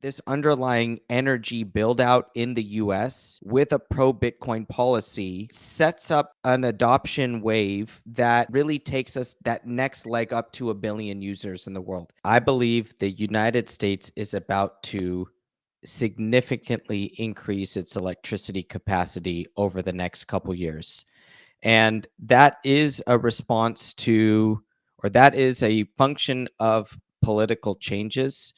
this underlying energy build out in the US with a pro Bitcoin policy sets up an adoption wave that really takes us that next leg up to 1 billion users in the world. I believe the United States is about to significantly increase its electricity capacity over the next couple years. And that is a response to, or that is a function of political changes.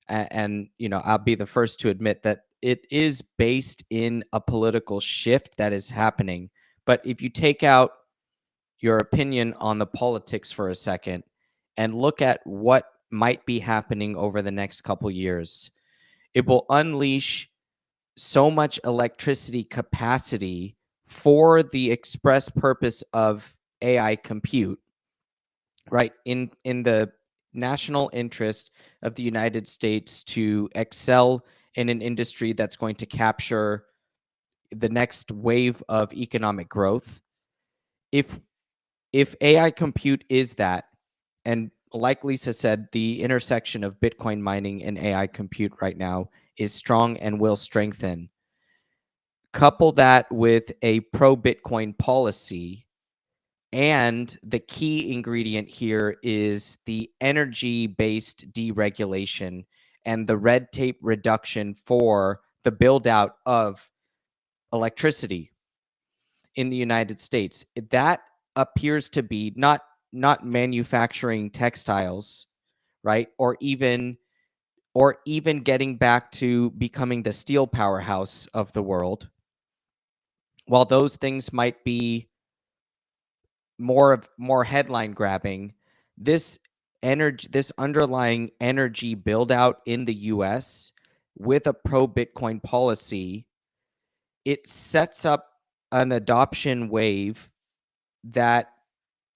And, I'll be the first to admit that it is based in a political shift that is happening. But if you take out your opinion on the politics for a second and look at what might be happening over the next couple years, it will unleash so much electricity capacity for the express purpose of AI compute, right? In the national interest of the United States to excel in an industry that's going to capture the next wave of economic growth. If AI compute is that, and like Lisa said, the intersection of Bitcoin mining and AI compute right now is strong and will strengthen. Couple that with a pro Bitcoin policy, and the key ingredient here is the energy based deregulation and the red tape reduction for the build out of electricity in the United States. That appears to be not manufacturing textiles, right? Or even getting back to becoming the steel powerhouse of the world. While those things might be more headline grabbing, this underlying energy build out in the US with a pro Bitcoin policy, it sets up an adoption wave that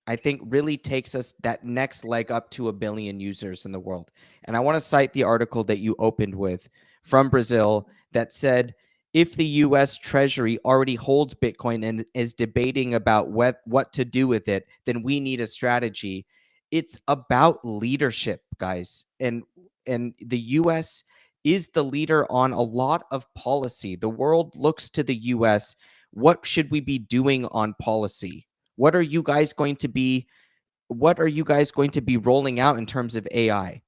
I think really takes us that next leg up to 1 billion users in the world. And I want to cite the article that you opened with from Brazil that said, if the US Treasury already holds Bitcoin and is debating about what to do with it, then we need a strategy. It's about leadership, guys. And the US is the leader on a lot of policy. The world looks to the US. What should we be doing on policy? What are you guys going to be rolling out in terms of AI?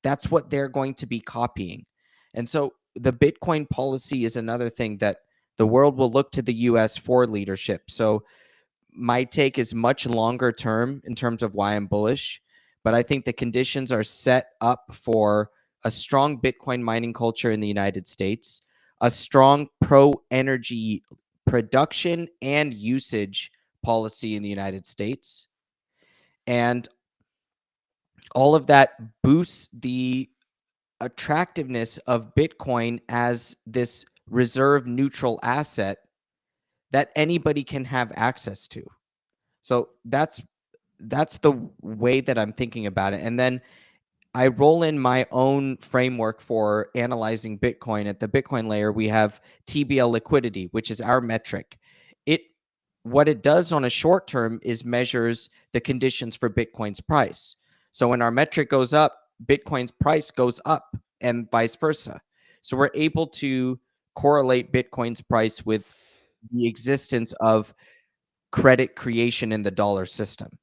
That's what they're going to be copying. And so the Bitcoin policy is another thing that the world will look to the US for leadership. So my take is much longer term in terms of why I'm bullish, but I think the conditions are set up for a strong Bitcoin mining culture in the United States, a strong pro energy production and usage policy in the United States. And all of that boosts the attractiveness of Bitcoin as this reserve neutral asset that anybody can have access to. So that's the way that I'm thinking about it. And then I roll in my own framework for analyzing Bitcoin. At the Bitcoin layer, we have TBL liquidity, which is our metric. What it does on a short term is measures the conditions for Bitcoin's price. So when our metric goes up, Bitcoin's price goes up and vice versa. So we're able to correlate Bitcoin's price with the existence of credit creation in the dollar system.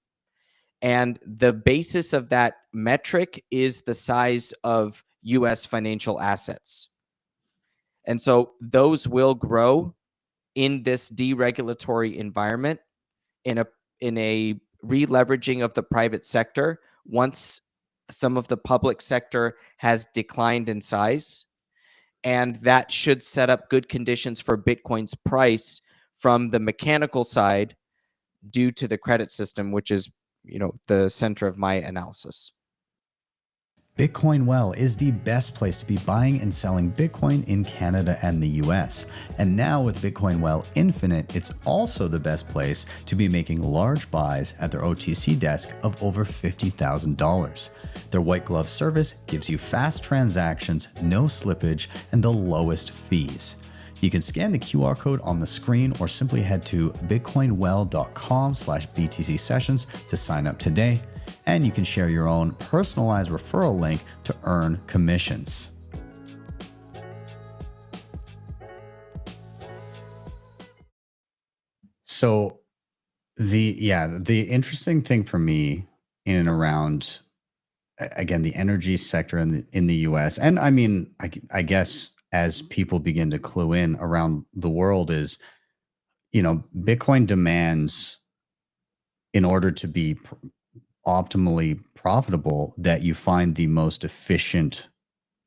And the basis of that metric is the size of US financial assets. And so those will grow in this deregulatory environment, in a re-leveraging of the private sector once some of the public sector has declined in size. And that should set up good conditions for Bitcoin's price from the mechanical side due to the credit system, which is, the center of my analysis. Bitcoin Well is the best place to be buying and selling Bitcoin in Canada and the US. And now with Bitcoin Well Infinite, it's also the best place to be making large buys at their OTC desk of over $50,000. Their white glove service gives you fast transactions, no slippage, and the lowest fees. You can scan the QR code on the screen or simply head to bitcoinwell.com/BTC sessions to sign up today. And you can share your own personalized referral link to earn commissions. So the interesting thing for me in and around again the energy sector in the US, and I mean I guess as people begin to clue in around the world, is Bitcoin demands, in order to be optimally profitable, that you find the most efficient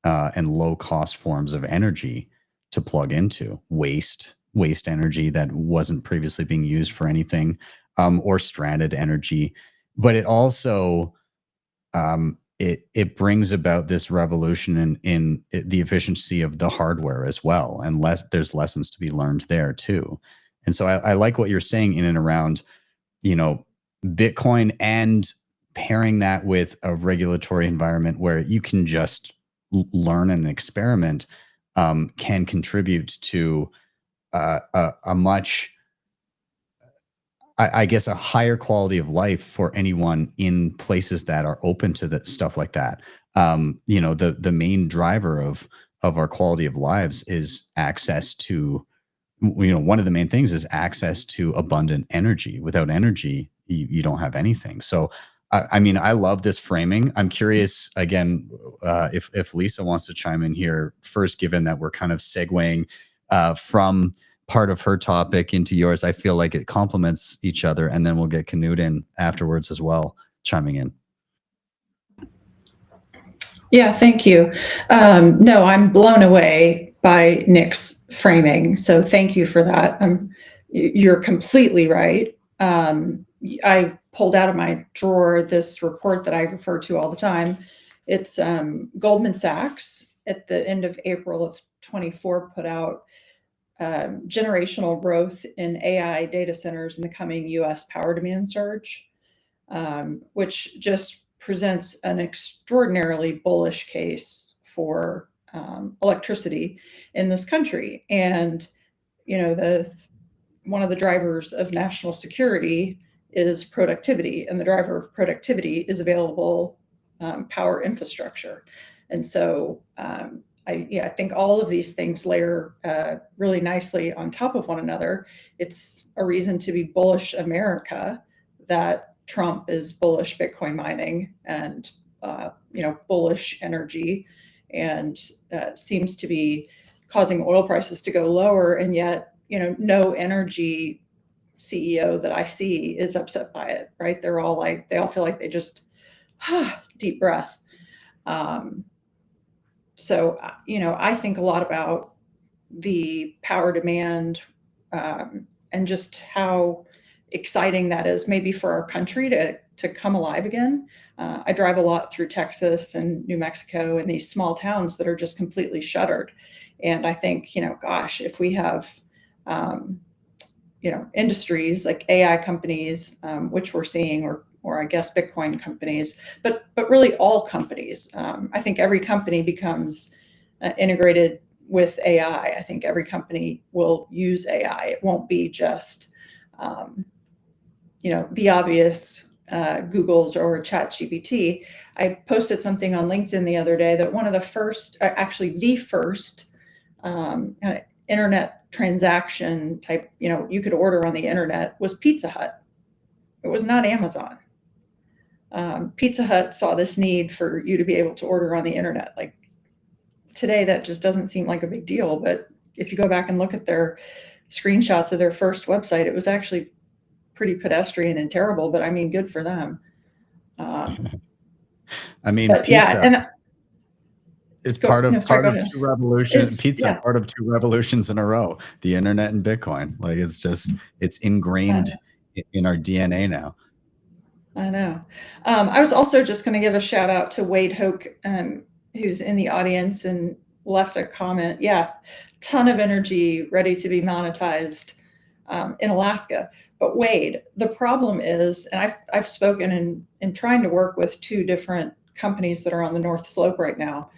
and low cost forms of energy to plug into. Waste energy that wasn't previously being used for anything, or stranded energy. But it also it brings about this revolution in the efficiency of the hardware as well, and there's lessons to be learned there too. And so I like what you're saying in and around you know, Bitcoin, and pairing that with a regulatory environment where you can just learn and experiment, can contribute to a much, I guess, a higher quality of life for anyone in places that are open to that stuff like that. The main driver of our quality of lives is access to, one of the main things is access to abundant energy. Without energy, you don't have anything. So, I mean, I love this framing. I'm curious again, if Lisa wants to chime in here first, given that we're kind of segueing from part of her topic into yours. I feel like it complements each other, and then we'll get Canute in afterwards as well, chiming in. Yeah, thank you. No, I'm blown away by Nick's framing. So thank you for that. You're completely right. I pulled out of my drawer this report that I refer to all the time. It's Goldman Sachs at the end of April of 24 put out generational growth in AI data centers in the coming US power demand surge, which just presents an extraordinarily bullish case for electricity in this country. And one of the drivers of national security is productivity, and the driver of productivity is available power infrastructure. And so I think all of these things layer really nicely on top of one another. It's a reason to be bullish America that Trump is bullish Bitcoin mining and bullish energy, and seems to be causing oil prices to go lower. And yet, no energy CEO that I see is upset by it. Right? They all feel like they just deep breath. So, I think a lot about the power demand, and just how exciting that is maybe for our country to come alive again. I drive a lot through Texas and New Mexico and these small towns that are just completely shuttered. And I think, gosh, if we have, industries like AI companies, which we're seeing, or I guess Bitcoin companies, but really all companies. I think every company becomes integrated with AI. I think every company will use AI. It won't be just, the obvious Googles or ChatGPT. I posted something on LinkedIn the other day that one of the first, actually the first internet transaction type, you could order on the internet, was Pizza Hut. It was not Amazon. Pizza Hut saw this need for you to be able to order on the internet. Like today, that just doesn't seem like a big deal. But if you go back and look at their screenshots of their first website, it was actually pretty pedestrian and terrible. But I mean, good for them. I mean, pizza. Yeah, and it's part of two revolutions. Pizza, part of two revolutions in a row. The internet and Bitcoin. Like it's ingrained in our DNA now. I know. I was also just going to give a shout out to Wade Hoke, who's in the audience and left a comment. Yeah, ton of energy ready to be monetized in Alaska. But Wade, the problem is, and I've spoken in trying to work with two different companies that are on the North Slope right now.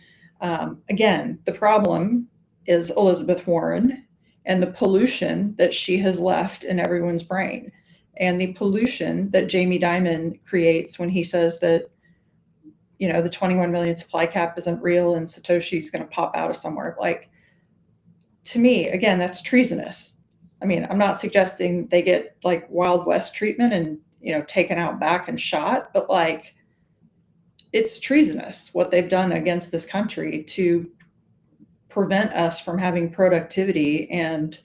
Again, the problem is Elizabeth Warren and the pollution that she has left in everyone's brain, and the pollution that Jamie Dimon creates when he says that, the 21 million supply cap isn't real and Satoshi's going to pop out of somewhere. Like, to me, again, that's treasonous. I mean, I'm not suggesting they get like Wild West treatment and, taken out back and shot, but like, it's treasonous what they've done against this country to prevent us from having productivity and,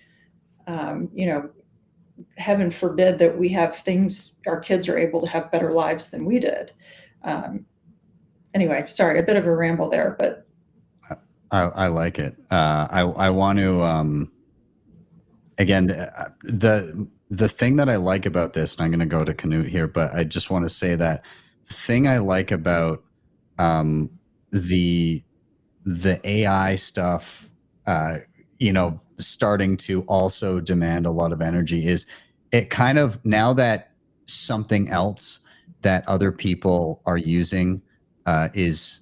heaven forbid that we have things, our kids are able to have better lives than we did. Anyway, sorry, a bit of a ramble there, but I like it. I want to, again, the thing that I like about this, and I'm going to go to Canute here, but I just want to say that the thing I like about the AI stuff, starting to also demand a lot of energy is it kind of, now that something else that other people are using is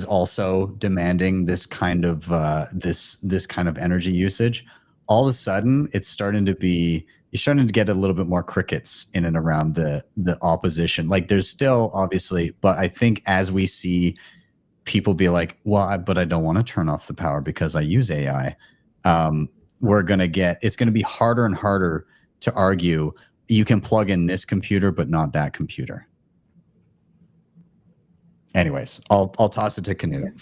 also demanding this kind of this kind of energy usage, all of a sudden you're starting to get a little bit more crickets in and around the opposition. Like there's still obviously, but I think as we see people be like, well, but I don't want to turn off the power because I use AI. It's going to be harder and harder to argue you can plug in this computer, but not that computer. Anyways, I'll toss it to Canute.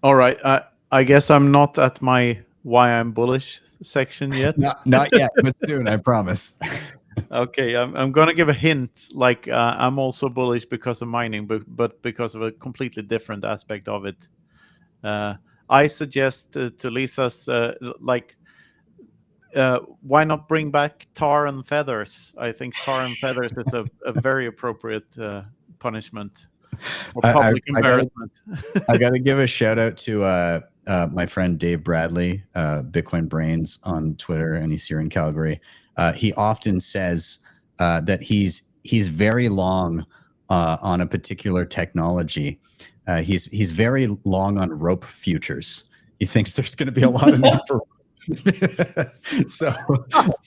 All right. I guess I'm not at my why I'm bullish section yet. Not yet, but soon, I promise. Okay, I'm going to give a hint. Like I'm also bullish because of mining, but because of a completely different aspect of it. I suggest to Lisa's why not bring back tar and feathers? I think tar and feathers is a very appropriate punishment or public embarrassment. I got to give a shout out to my friend Dave Bradley, Bitcoin Brains on Twitter, and he's here in Calgary. He often says that he's very long on a particular technology. He's very long on rope futures. He thinks there's going to be a lot of need for. So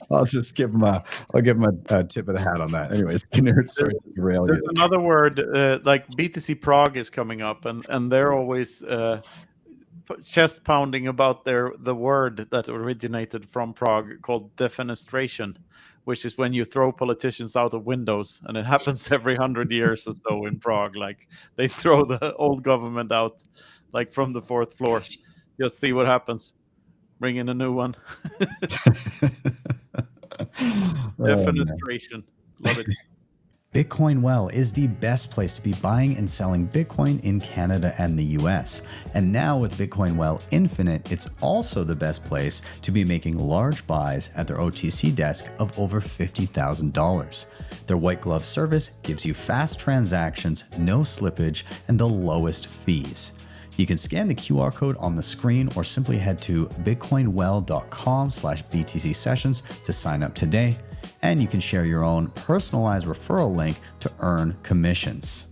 I'll just give him a tip of the hat on that. Anyways, there's another word like BTC Prague is coming up, and they're always chest pounding about the word that originated from Prague called defenestration, which is when you throw politicians out of windows, and it happens every 100 years or so in Prague. Like they throw the old government out, like from the 4th floor. Just see what happens. Bring in a new one. Defenestration. Love it. Bitcoin Well is the best place to be buying and selling Bitcoin in Canada and the US. And now with Bitcoin Well Infinite, it's also the best place to be making large buys at their OTC desk of over $50,000. Their white glove service gives you fast transactions, no slippage, and the lowest fees. You can scan the QR code on the screen or simply head to bitcoinwell.com/BTC sessions to sign up today. And you can share your own personalized referral link to earn commissions.